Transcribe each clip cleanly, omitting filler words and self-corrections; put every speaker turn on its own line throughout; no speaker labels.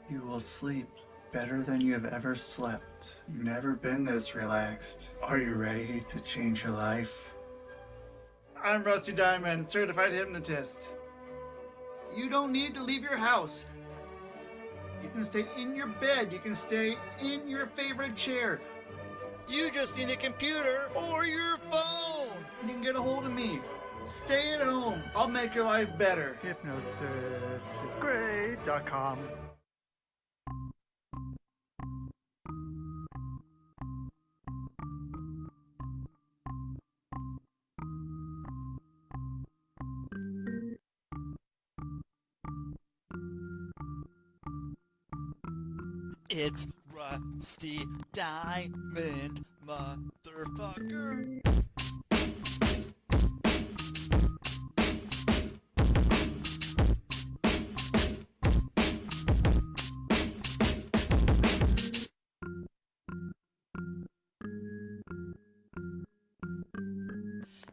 You will sleep better than you have ever slept. You've never been this relaxed. Are you ready to change your life? I'm Rusty Diamond, certified hypnotist. You don't need to leave your house. You can stay in your bed. You can stay in your favorite chair. You just need a computer or your phone. You can get a hold of me. Stay at home. I'll make your life better.
Hypnosisisgreat.com.
It's Rusty Diamond, motherfucker.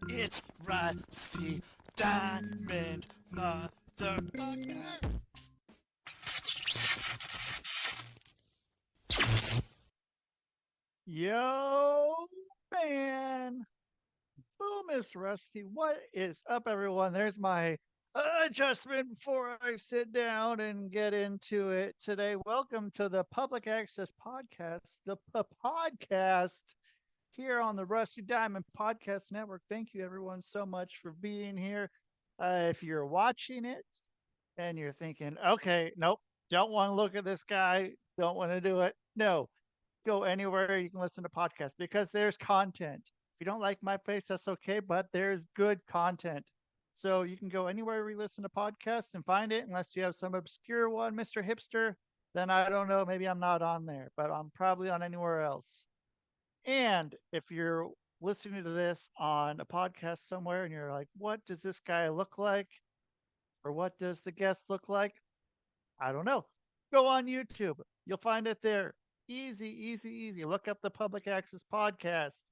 It's Rusty Diamond, motherfucker.
Yo, man. Oh, Miss Rusty, what is up, everyone? There's my adjustment before I sit down and get into it today. Welcome to the Public Access Podcast, the podcast here on the Rusty Diamond Podcast Network. Thank you, everyone, so much for being here. If you're watching it and you're thinking, okay, nope, don't want to look at this guy, don't want to do it. No, go anywhere you can listen to podcasts because there's content. If you don't like my face, that's okay, but there's good content. So you can go anywhere we listen to podcasts and find it, unless you have some obscure one, Mr. Hipster. Then I don't know, maybe I'm not on there, but I'm probably on anywhere else. And if you're listening to this on a podcast somewhere and you're like, what does this guy look like? Or what does the guest look like? I don't know. Go on YouTube. You'll find it there. Easy, easy, easy. Look up the Public Access Podcast.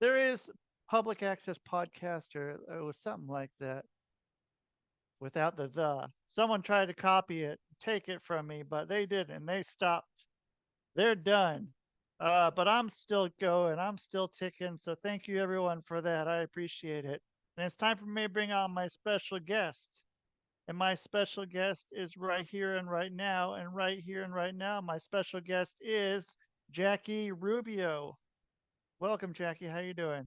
There is Public Access Podcast, or it was something like that without the. Someone tried to copy it, take it from me, but they didn't. They stopped. They're done. But I'm still going. I'm still ticking. So thank you, everyone, for that. I appreciate it. And it's time for me to bring on my special guest. And my special guest is right here and right now. And right here and right now, my special guest is Jackie Rubio. Welcome, Jackie. How you doing?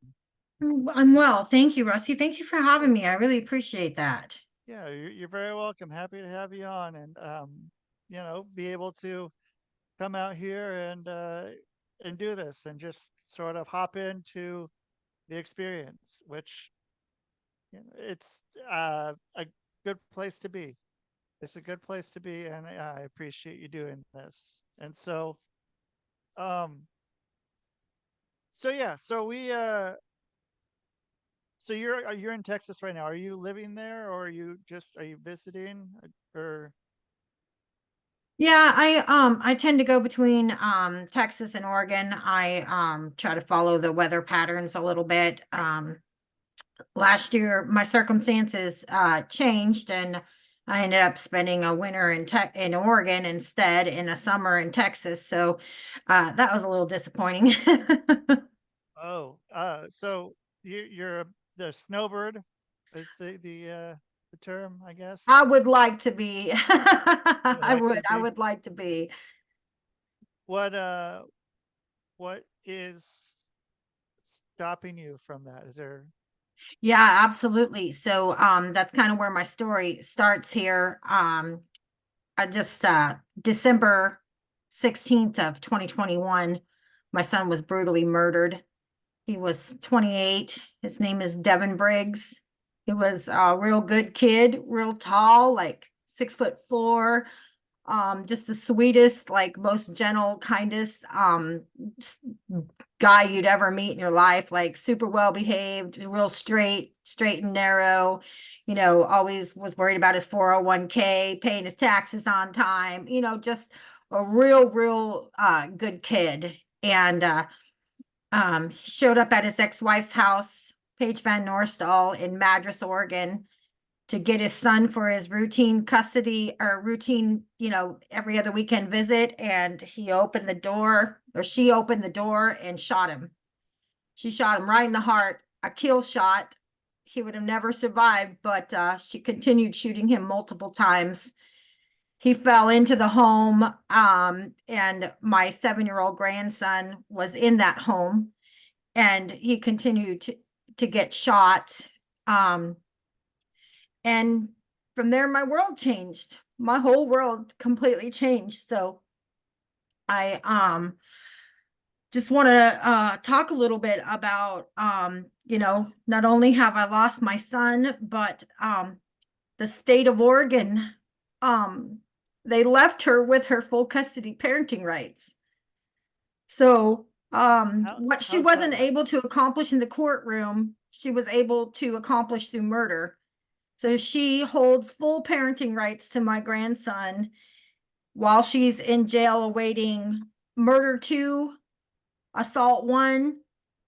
I'm well. Thank you, Rusty. Thank you for having
Good.
me. I really appreciate that.
Yeah, you're very welcome. Happy to have you on, and be able to come out here and do this, and just sort of hop into the experience, which it's a good place to be. It's a good place to be, and I appreciate you doing this. And um, so yeah, so we so you're in Texas right now. Are you living there, or are you visiting, or?
Yeah, I tend to go between Texas and Oregon. I try to follow the weather patterns a little bit. Last year my circumstances changed, and I ended up spending a winter in Oregon instead, in a summer in Texas. So that was a little disappointing.
Oh, so you're the snowbird is the term, I guess.
I would like to be.
You like to
I
be.
would like to be.
What what is stopping you from that? Is there?
Yeah, absolutely. So that's kind of where my story starts here. I just December 16th of 2021, my son was brutally murdered. He was 28. His name is Devyne Briggs. He was a real good kid, real tall, like 6'4", just the sweetest, like most gentle, kindest guy you'd ever meet in your life, like super well behaved, real straight and narrow, always was worried about his 401k, paying his taxes on time, just a real good kid. And he showed up at his ex-wife's house, Paige Van Norstal, in Madras, Oregon. to get his son for his routine custody or routine, every other weekend visit. And he opened the door, or she opened the door and shot him. She shot him right in the heart, a kill shot. He would have never survived, but she continued shooting him multiple times. He fell into the home, and my 7-year-old grandson was in that home, and he continued to get shot. And from there, my world changed. My whole world completely changed. So I just want to talk a little bit about, not only have I lost my son, but the state of Oregon, they left her with her full custody parenting rights. So what she
how
wasn't
so?
able to accomplish in the courtroom, she was able to accomplish through murder. So she holds full parenting rights to my grandson while she's in jail awaiting murder 2, assault 1,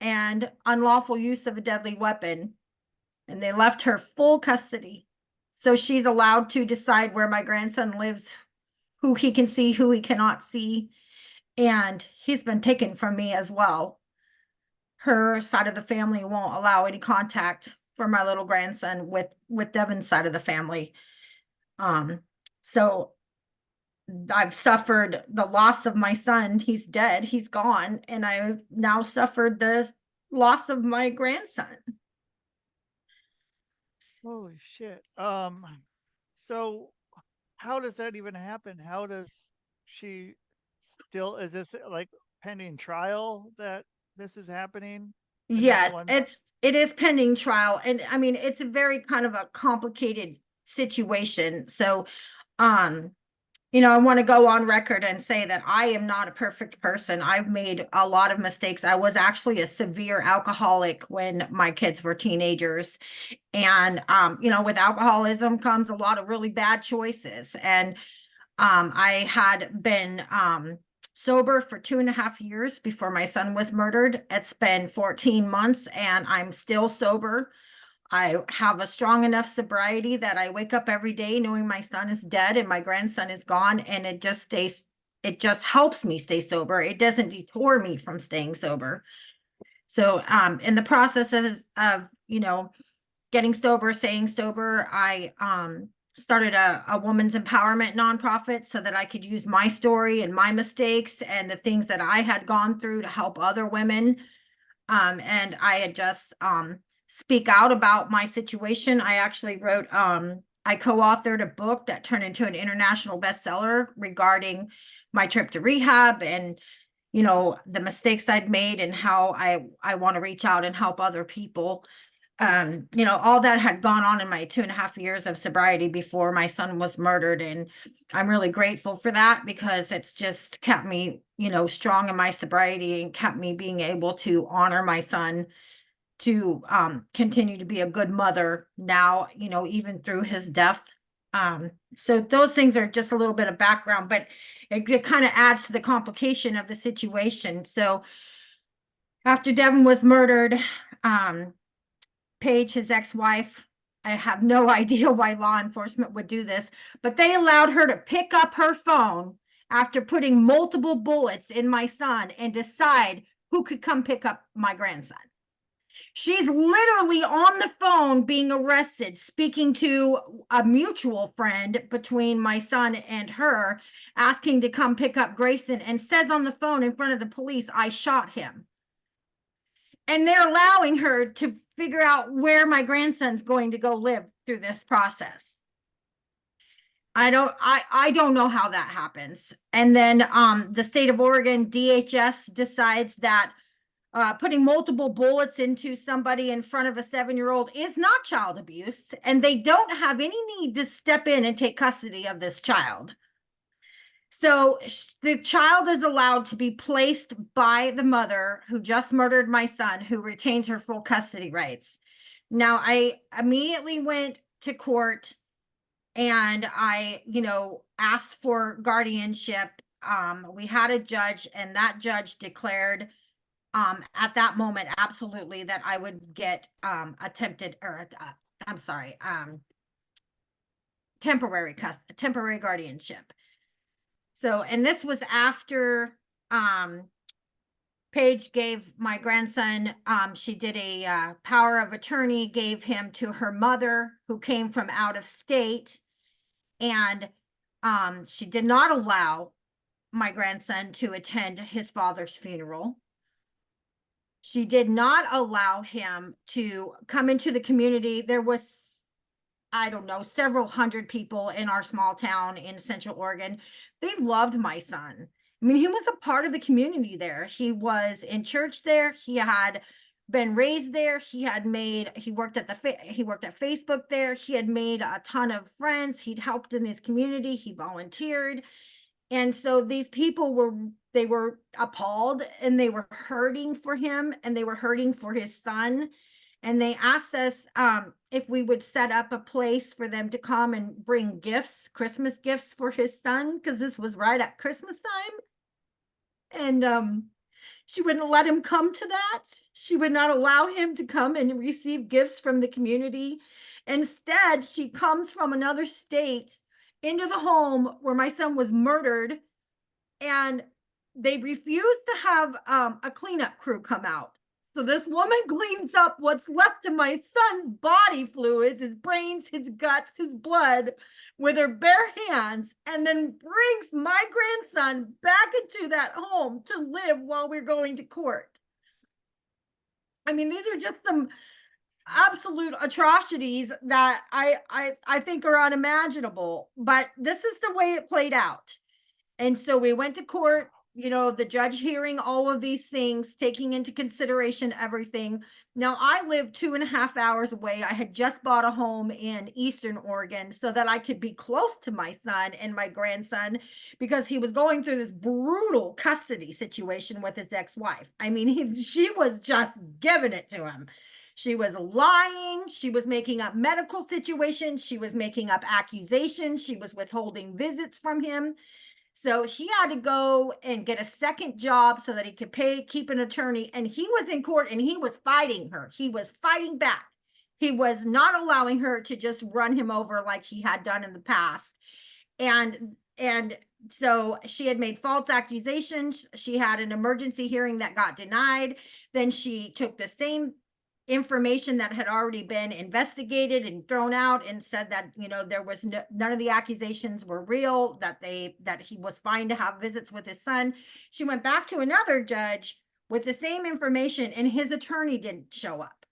and unlawful use of a deadly weapon. And they left her full custody. So she's allowed to decide where my grandson lives, who he can see, who he cannot see. And he's been taken from me as well. Her side of the family won't allow any contact for my little grandson with Devyne's side of the family. So I've suffered the loss of my son. He's dead, he's gone, and I've now suffered the loss of my grandson.
Holy shit. So how does that even happen? How does she still, is this like pending trial that this is happening? And then
Yes,
one,
it is pending trial, and I mean it's a very kind of a complicated situation. So I want to go on record and say that I am not a perfect person. I've made a lot of mistakes. I was actually a severe alcoholic when my kids were teenagers. And, with alcoholism comes a lot of really bad choices. And I had been sober for 2.5 years before my son was murdered. It's been 14 months and I'm still sober. I have a strong enough sobriety that I wake up every day knowing my son is dead and my grandson is gone, and it just helps me stay sober. It doesn't detour me from staying sober. So in the process of getting sober, staying sober, I started a women's empowerment nonprofit so that I could use my story and my mistakes and the things that I had gone through to help other women. And I had just speak out about my situation. I actually wrote, I co-authored a book that turned into an international bestseller regarding my trip to rehab and, the mistakes I'd made and how I want to reach out and help other people. All that had gone on in my 2.5 years of sobriety before my son was murdered. And I'm really grateful for that because it's just kept me, strong in my sobriety and kept me being able to honor my son, to continue to be a good mother now, even through his death. So those things are just a little bit of background, but it kind of adds to the complication of the situation. So after Devyne was murdered, Paige, his ex-wife, I have no idea why law enforcement would do this, but they allowed her to pick up her phone after putting multiple bullets in my son and decide who could come pick up my grandson. She's literally on the phone being arrested, speaking to a mutual friend between my son and her, asking to come pick up Grayson, and says on the phone in front of the police, "I shot him." And they're allowing her to figure out where my grandson's going to go live through this process. I don't know how that happens. And then the state of Oregon, DHS, decides that putting multiple bullets into somebody in front of a 7-year-old is not child abuse, and they don't have any need to step in and take custody of this child. So the child is allowed to be placed by the mother who just murdered my son, who retains her full custody rights. Now, I immediately went to court and I, asked for guardianship. We had a judge, and that judge declared at that moment absolutely that I would get attempted, or I'm sorry, temporary guardianship. So, and this was after Paige gave my grandson, she did a power of attorney, gave him to her mother who came from out of state. And she did not allow my grandson to attend his father's funeral. She did not allow him to come into the community. There was, I don't know, several hundred people in our small town in Central Oregon. They loved my son. I mean, he was a part of the community there. He was in church there. He had been raised there. He worked at Facebook there. He had made a ton of friends. He'd helped in his community. He volunteered. And so these people were appalled, and they were hurting for him, and they were hurting for his son. And they asked us if we would set up a place for them to come and bring gifts, Christmas gifts for his son, because this was right at Christmas time. And she wouldn't let him come to that. She would not allow him to come and receive gifts from the community. Instead, she comes from another state into the home where my son was murdered, and they refused to have a cleanup crew come out. So this woman cleans up what's left of my son's body fluids, his brains, his guts, his blood, with her bare hands, and then brings my grandson back into that home to live while we're going to court. I mean, these are just some absolute atrocities that I think are unimaginable, but this is the way it played out. And so we went to court, the judge hearing all of these things, taking into consideration everything. Now, I live 2.5 hours away. I had just bought a home in Eastern Oregon so that I could be close to my son and my grandson, because he was going through this brutal custody situation with his ex-wife. I mean, she was just giving it to him. She was lying. She was making up medical situations. She was making up accusations. She was withholding visits from him. So he had to go and get a second job so that he could keep an attorney. And he was in court and he was fighting her. He was fighting back. He was not allowing her to just run him over like he had done in the past. And so she had made false accusations. She had an emergency hearing that got denied. Then she took the same information that had already been investigated and thrown out and said that, there was none of the accusations were real, that he was fine to have visits with his son. She went back to another judge with the same information, and his attorney didn't show up.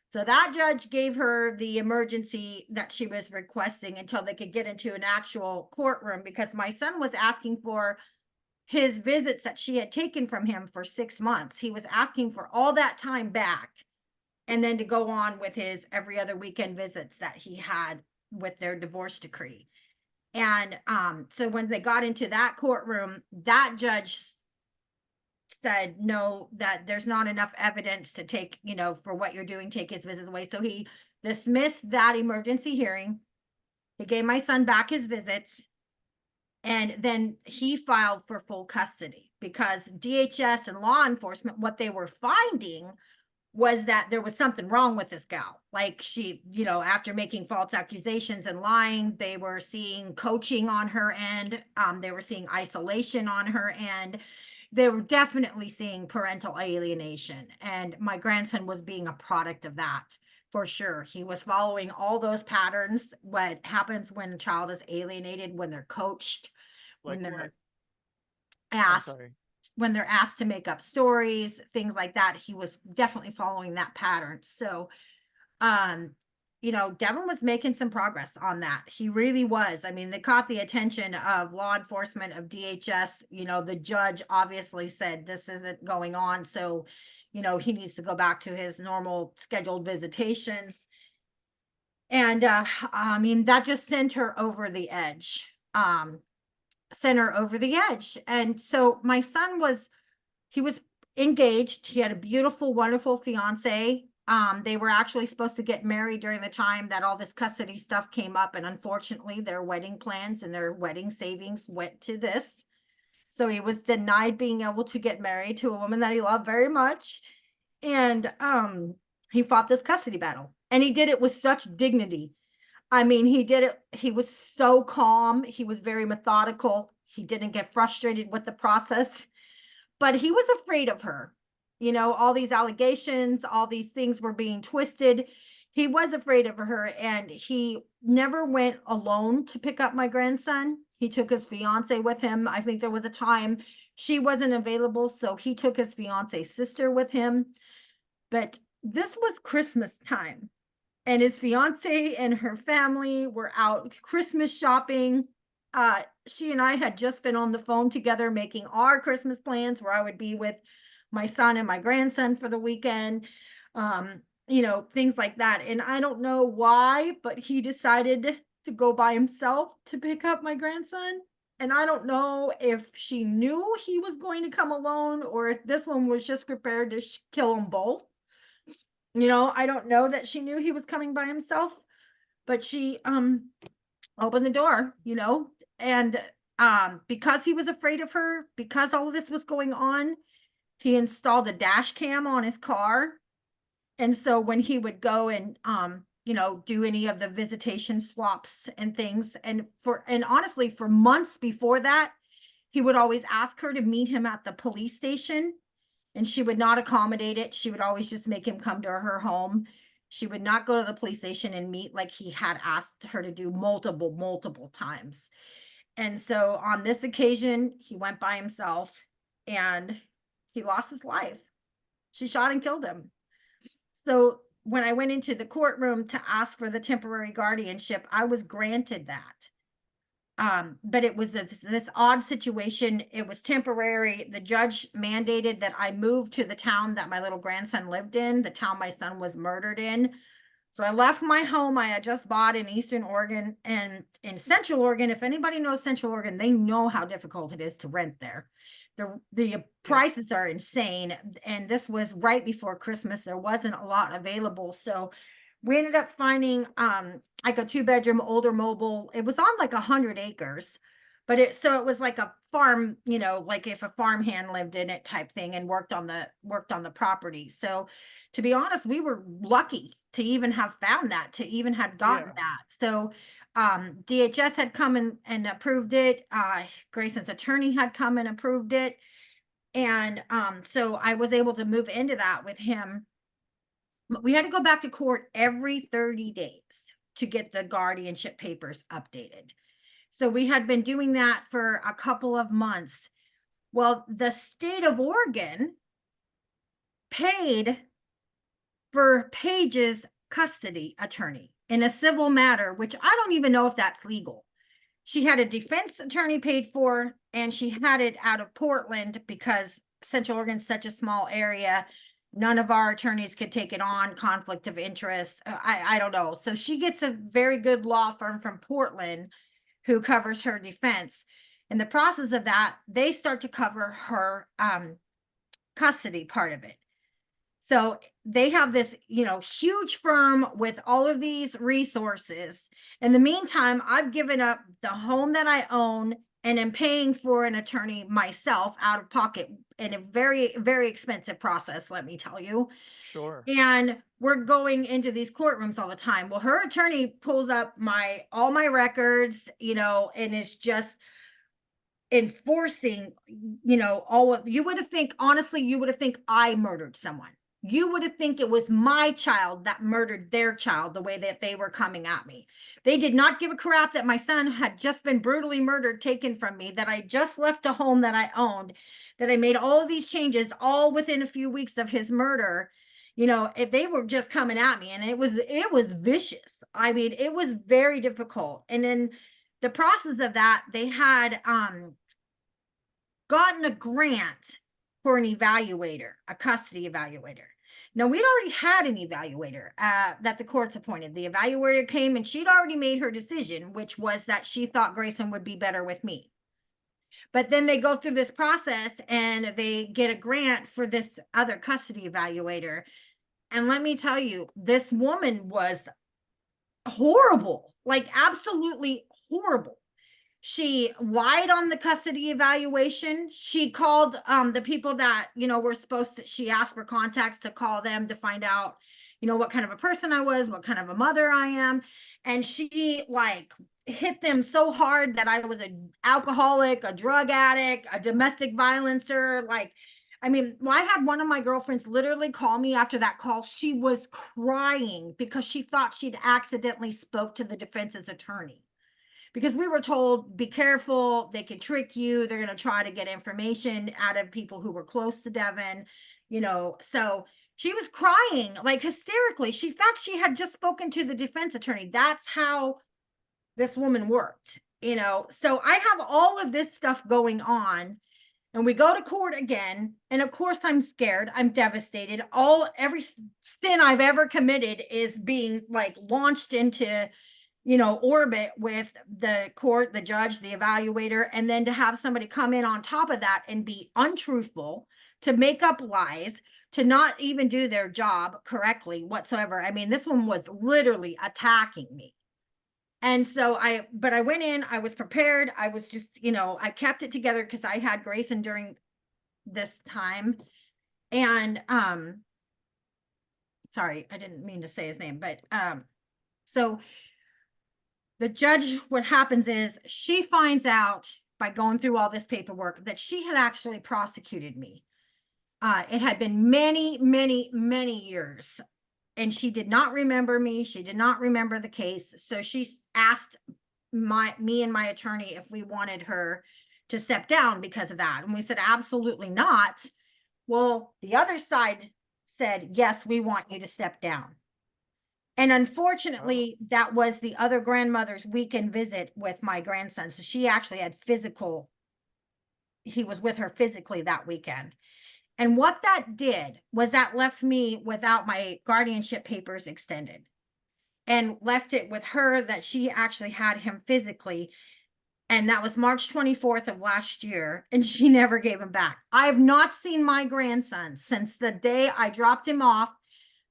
So that judge gave her the emergency that she was requesting until they could get into an actual courtroom, because my son was asking for his visits that she had taken from him for 6 months. He was asking for all that time back, and then to go on with his every other weekend visits that he had with their divorce decree. And so when they got into that courtroom, that judge said, no, that there's not enough evidence to take, for what you're doing, take his visits away. So he dismissed that emergency hearing. He gave my son back his visits. And then he filed for full custody, because DHS and law enforcement, what they were finding was that there was something wrong with this gal. Like, she, after making false accusations and lying, they were seeing coaching on her end. They were seeing isolation on her end. They were definitely seeing parental alienation. And my grandson was being a product of that, for sure. He was following all those patterns. What happens when a child is alienated, when they're coached, when they're asked, when they're asked to make up stories, things like that. He was definitely following that pattern. So, Devyne was making some progress on that. He really was. I mean, they caught the attention of law enforcement, of DHS. The judge obviously said this isn't going on. So, he needs to go back to his normal scheduled visitations. And, that just sent her over the edge. And so my son was engaged. He had a beautiful, wonderful fiance. They were actually supposed to get married during the time that all this custody stuff came up. And unfortunately, their wedding plans and their wedding savings went to this. So he was denied being able to get married to a woman that he loved very much. And he fought this custody battle, and he did it with such dignity. I mean, he did it. He was so calm. He was very methodical. He didn't get frustrated with the process, but he was afraid of her. You know, all these allegations, all these things were being twisted. He was afraid of her, and he never went alone to pick up my grandson. He took his fiance with him. I think there was a time she wasn't available, so he took his fiance's sister with him. But this was Christmas time, and his fiance and her family were out Christmas shopping. She and I had just been on the phone together making our Christmas plans, where I would be with my son and my grandson for the weekend, you know, things like that. And I don't know why, but he decided to go by himself to pick up my grandson. And I don't know if she knew he was going to come alone, or if this one was just prepared to kill them both. You know, I don't know that she knew he was coming by himself, but she opened the door, you know, and because he was afraid of her, because all of this was going on, he installed a dash cam on his car. And so when he would go and you know, do any of the visitation swaps and things, and honestly, for months before that, he would always ask her to meet him at the police station, and she would not accommodate it. She would always just make him come to her home. She would not go to the police station and meet like he had asked her to do multiple times. And so on this occasion, he went by himself and he lost his life. She shot and killed him. So when I went into the courtroom to ask for the temporary guardianship, I was granted that. But it was this odd situation. It was temporary. The judge mandated that I move to the town that my little grandson lived in, the town my son was murdered in. So I left my home I had just bought in Eastern Oregon, and in Central Oregon. If anybody knows Central Oregon, they know how difficult it is to rent there. The prices are insane. And this was right before Christmas. There wasn't a lot available. So we ended up finding like a 2-bedroom older mobile. It was on like 100 acres, but it was like a farm, you know, like if a farmhand lived in it type thing and worked on the property. So to be honest, we were lucky to even have found that, to even had gotten that. So DHS had come and approved it. Grayson's attorney had come and approved it. And so I was able to move into that with him. We had to go back to court every 30 days to get the guardianship papers updated. So we had been doing that for a couple of months. Well, the state of Oregon paid for Paige's custody attorney in a civil matter, which I don't even know if that's legal. She had a defense attorney paid for, and she had it out of Portland because Central Oregon's such a small area. None of our attorneys could take it on, conflict of interest. I don't know. So she gets a very good law firm from Portland who covers her defense. In the process of that, they start to cover her custody part of it. So they have this, you know, huge firm with all of these resources. In the meantime, I've given up the home that I own and am paying for an attorney myself out of pocket in a very, very expensive process, let me tell you.
Sure.
And we're going into these courtrooms all the time. Well, her attorney pulls up all my records, you know, and is just enforcing, you know, you would have think, honestly, you would have think I murdered someone. You would have think it was my child that murdered their child, the way that they were coming at me. They did not give a crap that my son had just been brutally murdered, taken from me, that I just left a home that I owned, that I made all of these changes all within a few weeks of his murder. You know, if they were just coming at me, and it was vicious. I mean, it was very difficult. And in the process of that, they had gotten a grant for an evaluator, a custody evaluator. Now, we'd already had an evaluator that the courts appointed. The evaluator came and she'd already made her decision, which was that she thought Grayson would be better with me. But then they go through this process and they get a grant for this other custody evaluator. And let me tell you, this woman was horrible, like absolutely horrible. She lied on the custody evaluation. She called the people that, you know, were supposed to, she asked for contacts to call them to find out, you know, what kind of a person I was, what kind of a mother I am. And she like hit them so hard that I was an alcoholic, a drug addict, a domestic violencer. Like, I mean, I had one of my girlfriends literally call me after that call. She was crying because she thought she'd accidentally spoke to the defense's attorney. Because we were told, be careful, they could trick you. They're going to try to get information out of people who were close to Devyne, you know. So she was crying like hysterically. She thought she had just spoken to the defense attorney. That's how this woman worked, you know. So I have all of this stuff going on, and we go to court again. And of course, I'm scared. I'm devastated. Every sin I've ever committed is being like launched into, you know, orbit with the court, the judge, the evaluator, and then to have somebody come in on top of that and be untruthful, to make up lies, to not even do their job correctly whatsoever. I mean, this one was literally attacking me. And so but I went in, I was prepared. I was just, you know, I kept it together because I had Grayson during this time. And, sorry, I didn't mean to say his name, but, so the judge, what happens is she finds out by going through all this paperwork that she had actually prosecuted me. It had been many, many, many years, and she did not remember me. She did not remember the case. So she asked me and my attorney if we wanted her to step down because of that. And we said, absolutely not. Well, the other side said, yes, we want you to step down. And unfortunately, that was the other grandmother's weekend visit with my grandson. So she actually had he was with her physically that weekend. And what that did was that left me without my guardianship papers extended, and left it with her that she actually had him physically. And that was March 24th of last year. And she never gave him back. I have not seen my grandson since the day I dropped him off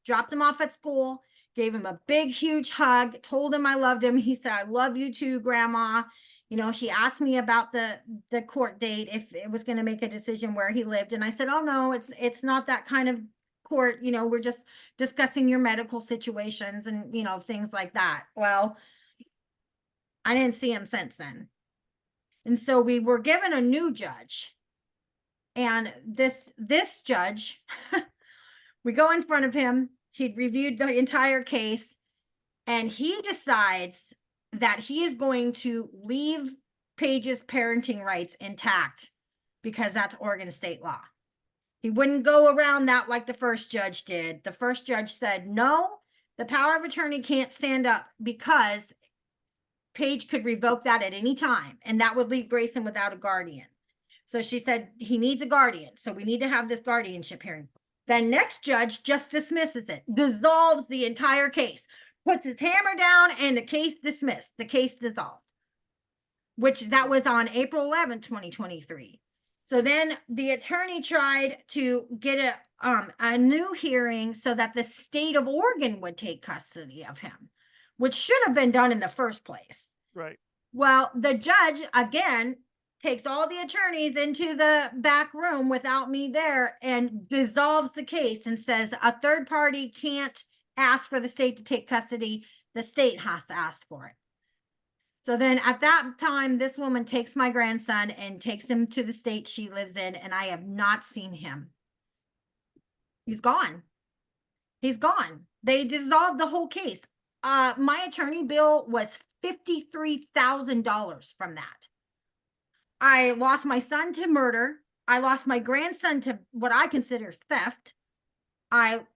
at school, gave him a big, huge hug, told him I loved him. He said, I love you too, Grandma. You know, he asked me about the court date, if it was going to make a decision where he lived. And I said, oh, no, it's not that kind of court. You know, we're just discussing your medical situations and, you know, things like that. Well, I didn't see him since then. And so we were given a new judge. And this judge, we go in front of him. He'd reviewed the entire case, and he decides that he is going to leave Paige's parenting rights intact because that's Oregon state law. He wouldn't go around that like the first judge did. The first judge said, no, the power of attorney can't stand up because Paige could revoke that at any time, and that would leave Grayson without a guardian. So she said, he needs a guardian. So we need to have this guardianship hearing. The next judge just dismisses it, dissolves the entire case, puts his hammer down, and the case dismissed. The case dissolved, which that was on April 11th, 2023. So then the attorney tried to get a new hearing so that the state of Oregon would take custody of him, which should have been done in the first place.
Right.
Well, the judge, again, takes all the attorneys into the back room without me there and dissolves the case and says a third party can't ask for the state to take custody. The state has to ask for it. So then at that time, this woman takes my grandson and takes him to the state she lives in, and I have not seen him. He's gone. He's gone. They dissolved the whole case. My attorney bill was $53,000 from that. I lost my son to murder. I lost my grandson to what I consider theft. I'm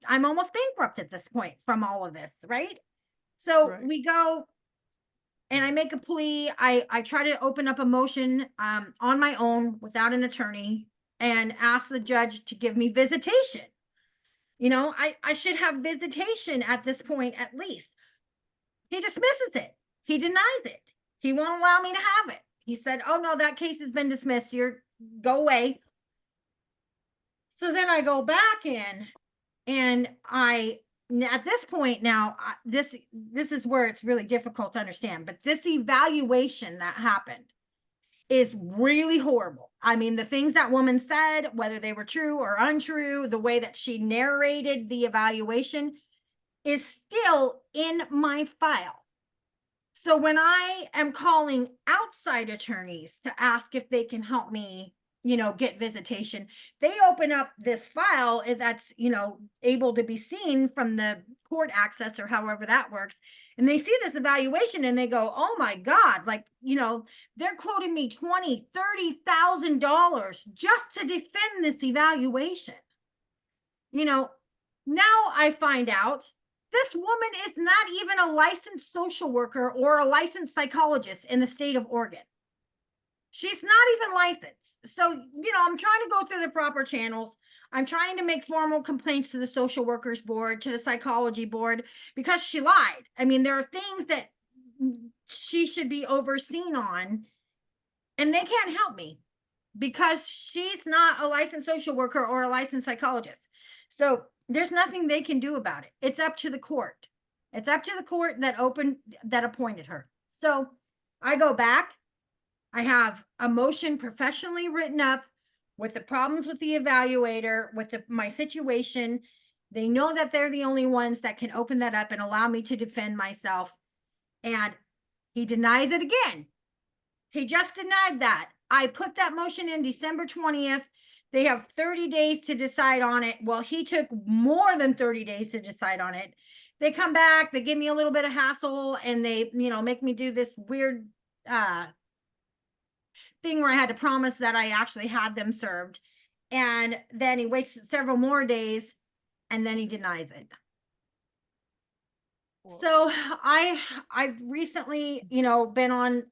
almost bankrupt at this point from all of this, right? So
Right.
we go and I make a plea. I try to open up a motion on my own without an attorney and ask the judge to give me visitation. You know, I should have visitation at this point at least. He dismisses it. He denies it. He won't allow me to have it. He said, oh, no, that case has been dismissed. Go away. So then I go back in, and at this point now, this is where it's really difficult to understand. But this evaluation that happened, is really horrible. I mean, the things that woman said, whether they were true or untrue, the way that she narrated the evaluation is still in my file. So when I am calling outside attorneys to ask if they can help me, get visitation, they open up this file that's, able to be seen from the court access or however that works. And they see this evaluation and they go, oh my God, like, they're quoting me $20,000, $30,000 just to defend this evaluation. Now I find out this woman is not even a licensed social worker or a licensed psychologist in the state of Oregon. She's not even licensed. So, I'm trying to go through the proper channels. I'm trying to make formal complaints to the social workers board, to the psychology board, because she lied. I mean, there are things that she should be overseen on, and they can't help me because she's not a licensed social worker or a licensed psychologist. So there's nothing they can do about it. It's up to the court. It's up to the court that appointed her. So I go back. I have a motion professionally written up with the problems with the evaluator, with my situation. They know that they're the only ones that can open that up and allow me to defend myself. And he denies it again. He just denied that. I put that motion in December 20th. They have 30 days to decide on it. Well, he took more than 30 days to decide on it. They come back, they give me a little bit of hassle, and they, make me do this weird thing where I had to promise that I actually had them served. And then he waits several more days and then he denies it. So I've recently, been on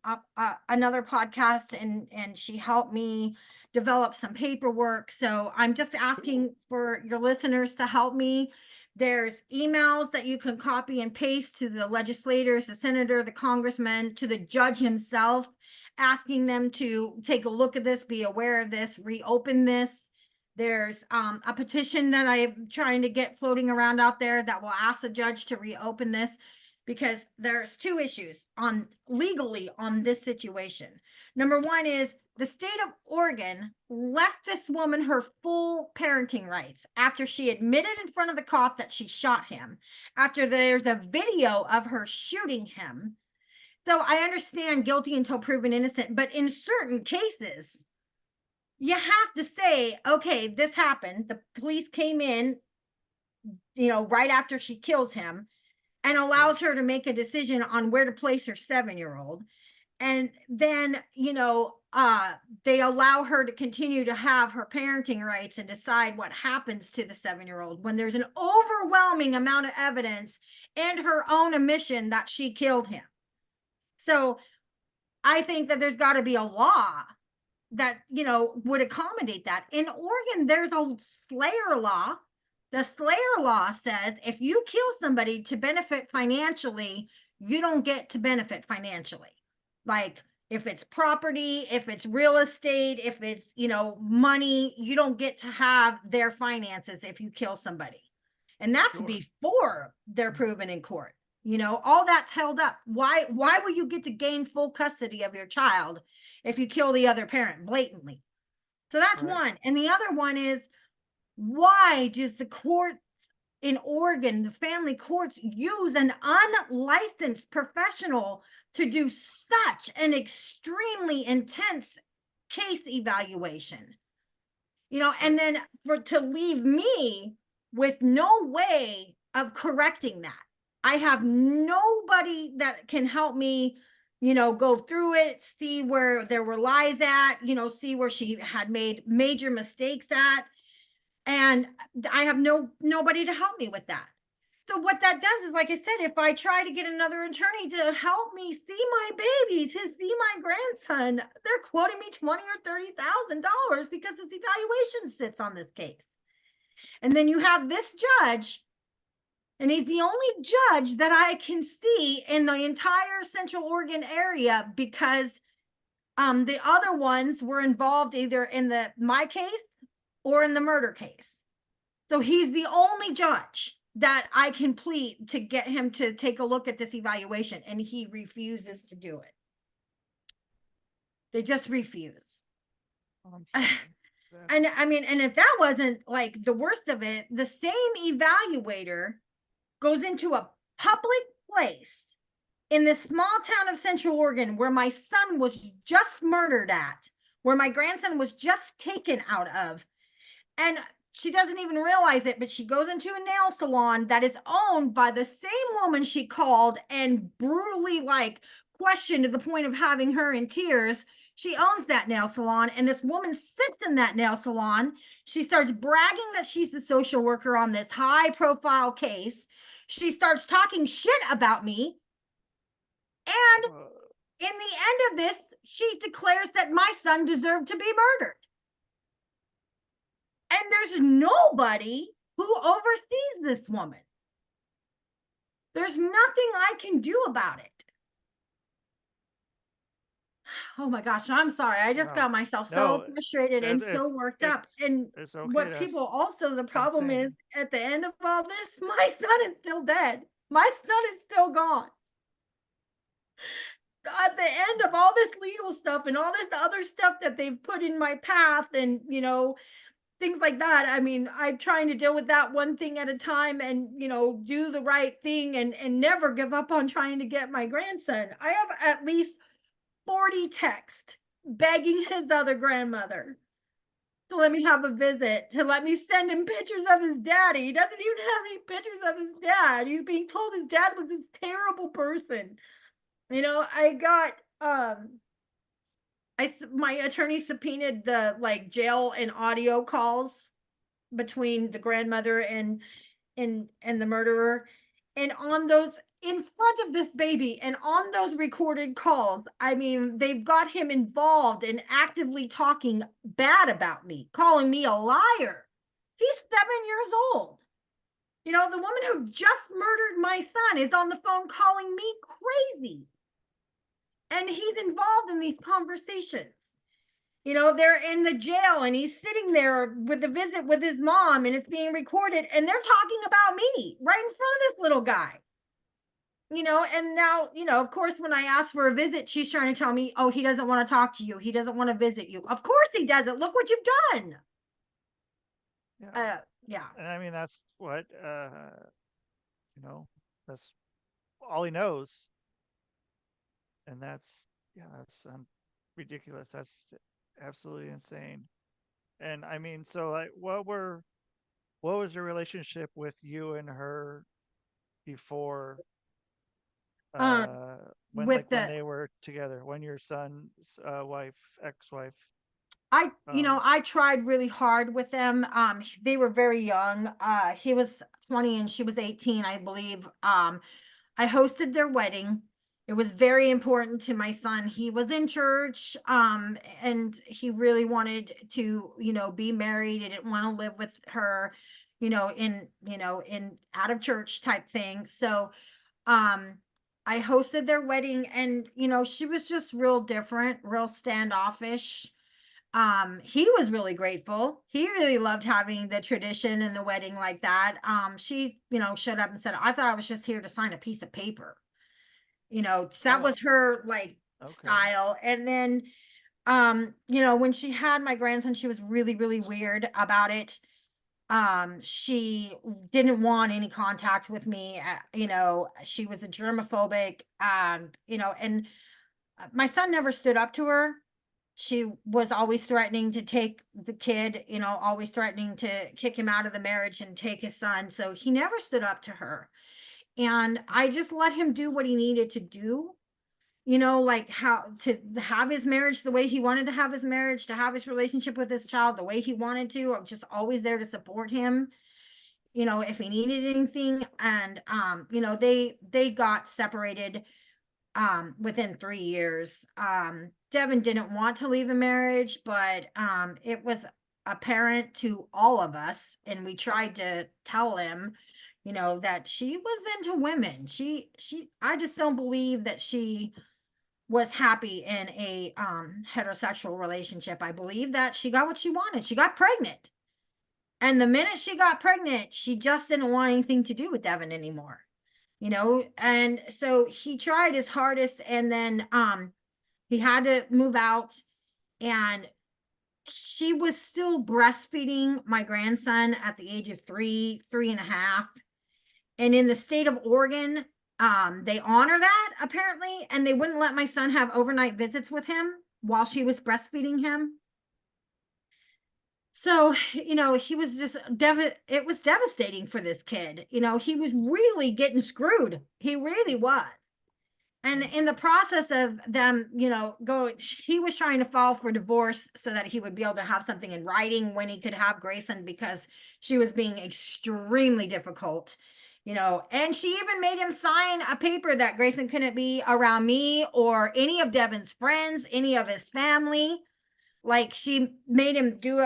another podcast and she helped me develop some paperwork. So I'm just asking for your listeners to help me. There's emails that you can copy and paste to the legislators, the senator, the congressman, to the judge himself, asking them to take a look at this, be aware of this, reopen this. There's a petition that I'm trying to get floating around out there that will ask the judge to reopen this, because there's two issues legally on this situation. Number one is the state of Oregon left this woman her full parenting rights after she admitted in front of the cop that she shot him, after there's a video of her shooting him. So I understand guilty until proven innocent, but in certain cases, you have to say, okay, this happened. The police came in, right after she kills him, and allows her to make a decision on where to place her 7-year-old. And then, they allow her to continue to have her parenting rights and decide what happens to the 7-year-old when there's an overwhelming amount of evidence and her own admission that she killed him. So I think that there's got to be a law that, would accommodate that. In Oregon, there's a slayer law. The slayer law says if you kill somebody to benefit financially, you don't get to benefit financially. Like if it's property, if it's real estate, if it's, money, you don't get to have their finances if you kill somebody. And that's before they're proven in court. All that's held up. Why will you get to gain full custody of your child if you kill the other parent blatantly? So that's one. And the other one is, why does the courts in Oregon, the family courts, use an unlicensed professional to do such an extremely intense case evaluation? And then to leave me with no way of correcting that. I have nobody that can help me, go through it, see where there were lies at, see where she had made major mistakes at. And I have nobody to help me with that. So what that does is, like I said, if I try to get another attorney to help me see my baby, to see my grandson, they're quoting me $20,000 or $30,000 because this evaluation sits on this case. And then you have this judge, and he's the only judge that I can see in the entire Central Oregon area, because the other ones were involved either in my case or in the murder case. So he's the only judge that I can plead to get him to take a look at this evaluation, and he refuses to do it. They just refuse.
I'm sorry.
And I mean, and if that wasn't like the worst of it, the same evaluator goes into a public place in this small town of Central Oregon where my son was just murdered at, where my grandson was just taken out of. And she doesn't even realize it, but she goes into a nail salon that is owned by the same woman she called and brutally like questioned to the point of having her in tears. She owns that nail salon, and this woman sits in that nail salon. She starts bragging that she's the social worker on this high profile case. She starts talking shit about me. And in the end of this, she declares that my son deserved to be murdered. And there's nobody who oversees this woman. There's nothing I can do about it. Oh my gosh, I'm sorry. I just got myself so frustrated and so worked up. And
it's okay.
what people also, the problem is at the end of all this, my son is still dead. My son is still gone. At the end of all this legal stuff and all this other stuff that they've put in my path and, you know, things like that. I mean, I'm trying to deal with that one thing at a time and, you know, do the right thing and never give up on trying to get my grandson. I have at least 40 texts begging his other grandmother to let me have a visit, to let me send him pictures of his daddy. He doesn't even have any pictures of his dad. He's being told his dad was this terrible person. You know, I got, my attorney subpoenaed the like jail and audio calls between the grandmother and the murderer. And on those, in front of this baby and on those recorded calls, I mean, they've got him involved in actively talking bad about me, calling me a liar. He's 7 years old. You know, the woman who just murdered my son is on the phone calling me crazy. And he's involved in these conversations. You know, they're in the jail and he's sitting there with a visit with his mom and it's being recorded and they're talking about me right in front of this little guy. You know, and now, you know, of course, when I ask for a visit, she's trying to tell me, oh, he doesn't want to talk to you. He doesn't want to visit you. Of course he doesn't. Look what you've done. Yeah.
And I mean, that's what, you know, that's all he knows. And that's ridiculous. That's absolutely insane. And I mean, so like, what was the relationship with you and her before, when they were together, when your son's ex-wife?
You know, I tried really hard with them. They were very young. He was 20 and she was 18, I believe. I hosted their wedding. It was very important to my son. He was in church, and he really wanted to, you know, be married. He didn't want to live with her, in out of church type thing. So, I hosted their wedding and, you know, she was just real different, real standoffish. He was really grateful. He really loved having the tradition and the wedding like that. She, you know, showed up and said, I thought I was just here to sign a piece of paper. You know, so that was her like style. And then, you know, when she had my grandson, she was really, really weird about it. She didn't want any contact with me. You know, she was a germophobic, you know, and my son never stood up to her. She was always threatening to take the kid, you know, always threatening to kick him out of the marriage and take his son. So he never stood up to her. And I just let him do what he needed to do, you know, like how to have his marriage the way he wanted to have his marriage, to have his relationship with his child the way he wanted to. I'm just always there to support him, you know, if he needed anything. And, you know, they got separated within 3 years. Devyne didn't want to leave the marriage, but it was apparent to all of us. And we tried to tell him, you know, that she was into women. I just don't believe that she was happy in a heterosexual relationship. I believe that she got what she wanted. She got pregnant. And the minute she got pregnant, she just didn't want anything to do with Devyne anymore. You know, and so he tried his hardest, and then He had to move out, and she was still breastfeeding my grandson at the age of 3.5. And in the state of Oregon, they honor that apparently, and they wouldn't let my son have overnight visits with him while she was breastfeeding him. So, he was just it was devastating for this kid. He was really getting screwed. He really was. And in the process of them, he was trying to file for divorce so that he would be able to have something in writing when he could have Grayson, because she was being extremely difficult, and she even made him sign a paper that Grayson couldn't be around me or any of Devin's friends, any of his family. Like, she made him do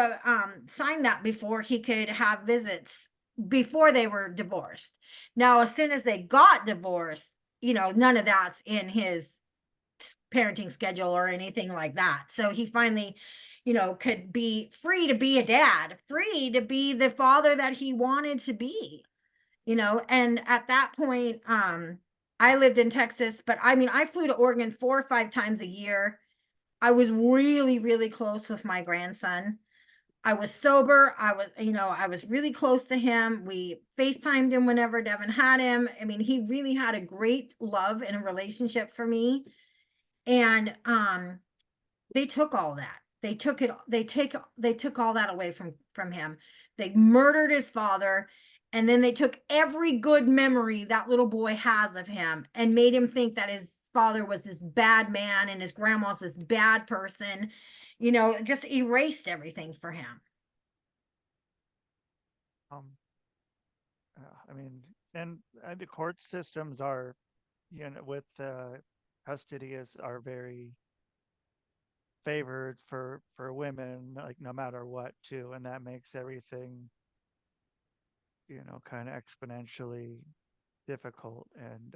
sign that before he could have visits before they were divorced. Now, as soon as they got divorced, none of that's in his parenting schedule or anything like that. So he finally, could be free to be a dad, free to be the father that he wanted to be, and at that point, I lived in Texas, but I flew to Oregon 4 or 5 times a year. I was really, really close with my grandson. I was sober. I was really close to him. We FaceTimed him whenever Devin had him. He really had a great love and a relationship for me. And they took all that. They took all that away from him. They murdered his father, and then they took every good memory that little boy has of him and made him think that his father was this bad man and his grandma's this bad person. Just erased everything for him.
And the court systems are, with custody are very favored for women, like, no matter what, too, and that makes everything, kind of exponentially difficult. And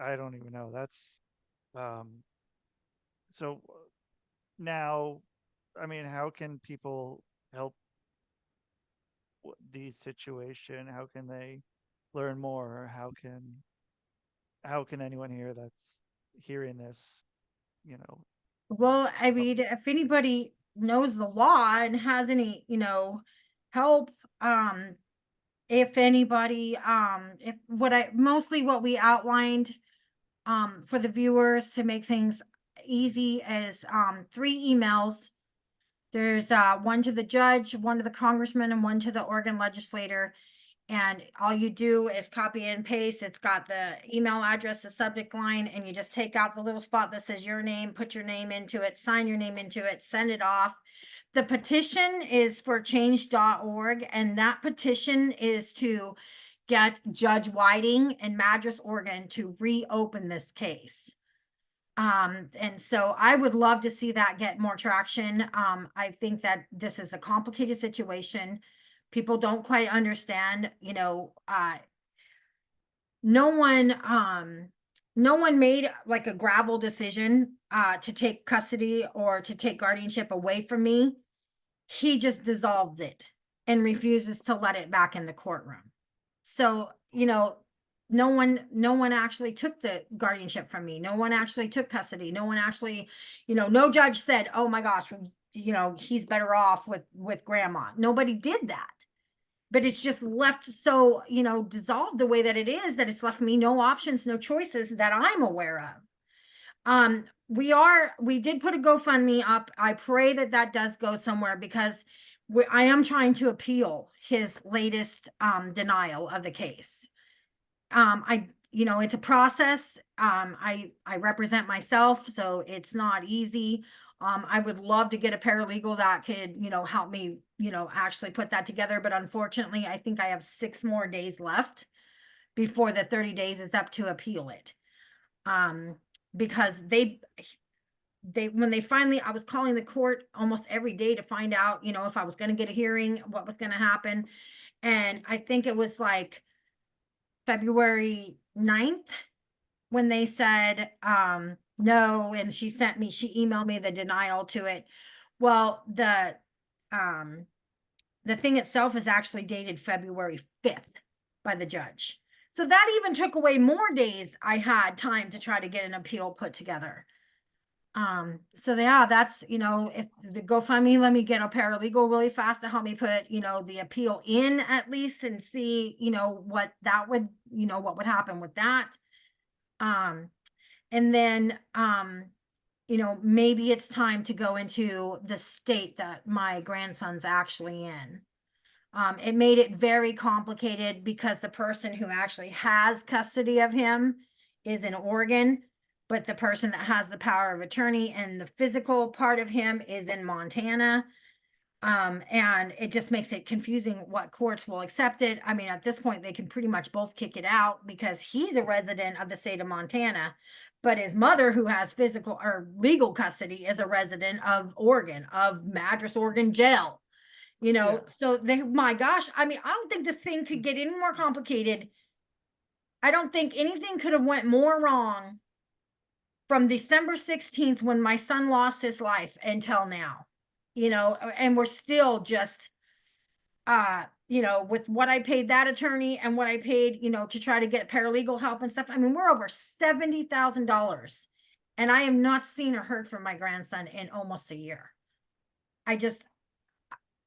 I don't even know. That's so now, how can people help these situation? How can they learn more? How can anyone here that's hearing this,
Well, if anybody knows the law and has any, help, if anybody, if what we outlined, for the viewers to make things easy is, 3 emails. There's one to the judge, one to the congressman, and one to the Oregon legislator. And all you do is copy and paste. It's got the email address, the subject line, and you just take out the little spot that says your name, put your name into it, sign your name into it, send it off. The petition is for change.org, and that petition is to get Judge Whiting in Madras, Oregon to reopen this case. And so I would love to see that get more traction. I think that this is a complicated situation. People don't quite understand, no one made like a gravel decision to take custody or to take guardianship away from me. He just dissolved it and refuses to let it back in the courtroom. So, no one actually took the guardianship from me. No one actually took custody. No one actually, no judge said, oh my gosh, he's better off with grandma. Nobody did that. But it's just left so, dissolved the way that it is, that it's left me no options, no choices that I'm aware of. We did put a GoFundMe up. I pray that does go somewhere, because I am trying to appeal his latest denial of the case. It's a process. I represent myself, so it's not easy. I would love to get a paralegal that could, help me, actually put that together. But unfortunately, I think I have 6 more days left before the 30 days is up to appeal it. Because when they finally, I was calling the court almost every day to find out, if I was going to get a hearing, what was going to happen. And I think it was like February 9th when they said no, and she emailed me the denial to it. Well, the thing itself is actually dated February 5th by the judge. So that even took away more days I had time to try to get an appeal put together. So yeah, that's, if the GoFundMe, let me get a paralegal really fast to help me put, the appeal in at least and see, what that would, what would happen with that. And then, maybe it's time to go into the state that my grandson's actually in. It made it very complicated because the person who actually has custody of him is in Oregon, but the person that has the power of attorney and the physical part of him is in Montana. And it just makes it confusing what courts will accept it. I mean, at this point, they can pretty much both kick it out because he's a resident of the state of Montana, but his mother, who has physical or legal custody, is a resident of Oregon, of Madras, Oregon jail. So my gosh, I mean, I don't think this thing could get any more complicated. I don't think anything could have went more wrong from December 16th when my son lost his life until now, and we're still just, with what I paid that attorney and what I paid, to try to get paralegal help and stuff. I mean, we're over $70,000 and I have not seen or heard from my grandson in almost a year.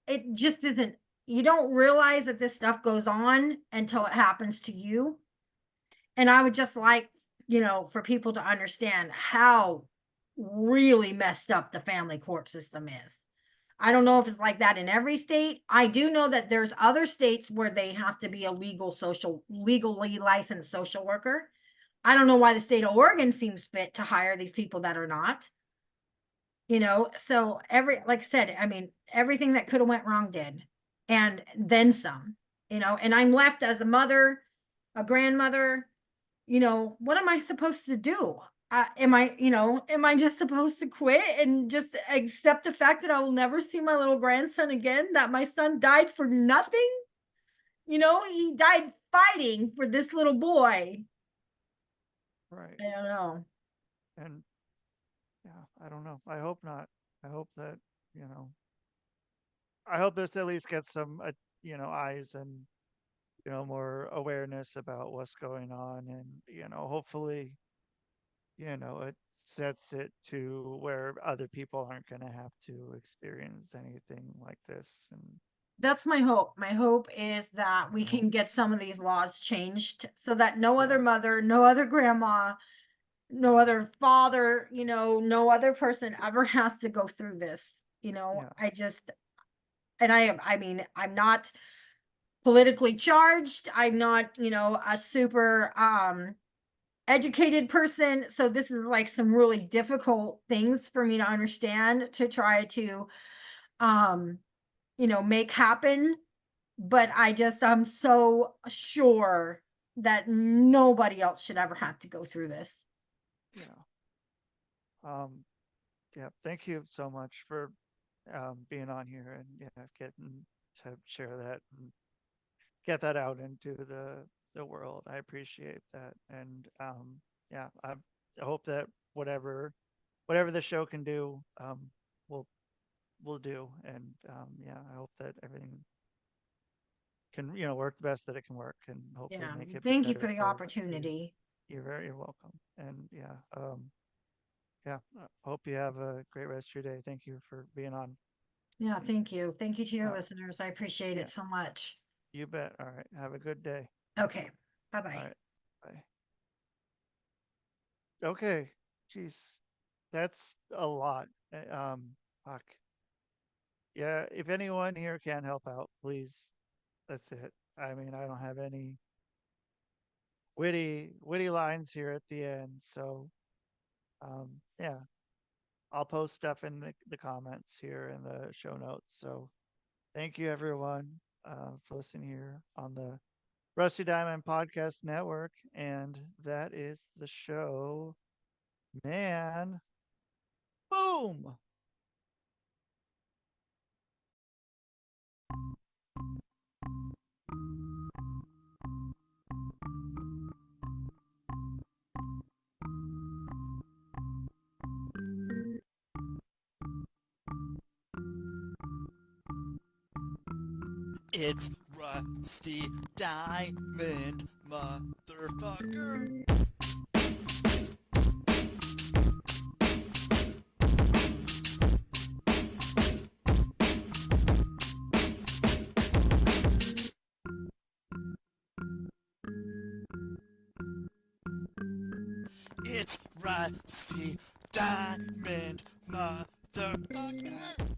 It just isn't, you don't realize that this stuff goes on until it happens to you. And I would just like, for people to understand how really messed up the family court system is. I don't know if it's like that in every state. I do know that there's other states where they have to be a legally licensed social worker. I don't know why the state of Oregon seems fit to hire these people that are not. So like I said, I mean, everything that could have went wrong did, and then some, and I'm left as a mother, a grandmother, what am I supposed to do? Am I just supposed to quit and just accept the fact that I will never see my little grandson again, that my son died for nothing? He died fighting for this little boy.
Right.
I don't know.
And yeah, I don't know. I hope not. I hope that, I hope this at least gets some, eyes and, more awareness about what's going on. And, hopefully, it sets it to where other people aren't going to have to experience anything like this. And
That's my hope. My hope is that we can get some of these laws changed so that no other mother, no other grandma, no other father, no other person ever has to go through this. I mean, I'm not politically charged. I'm not, a super educated person. So this is like some really difficult things for me to understand, to try to make happen. But I'm so sure that nobody else should ever have to go through this.
Yeah. Thank you so much for being on here and getting to share that and get that out into the world. I appreciate that. And I hope that whatever the show can do, we'll do. And I hope that everything can work the best that it can work, and hopefully make it
Thank you
better
for the opportunity.
You're very welcome. And I hope you have a great rest of your day. Thank you for being on.
Yeah, thank you to your listeners. I appreciate it so much.
You bet. All right, have a good day.
Okay, bye-bye.
All right, bye. Okay, jeez, that's a lot. Fuck. Yeah, if anyone here can help out, please. That's it. I mean, I don't have any witty lines here at the end, so I'll post stuff in the comments here in the show notes. So thank you everyone for listening here on the Rusty Diamond Podcast Network, and that is the show. Man, boom.
It's Rusty Diamond, motherfucker. It's Rusty Diamond, motherfucker.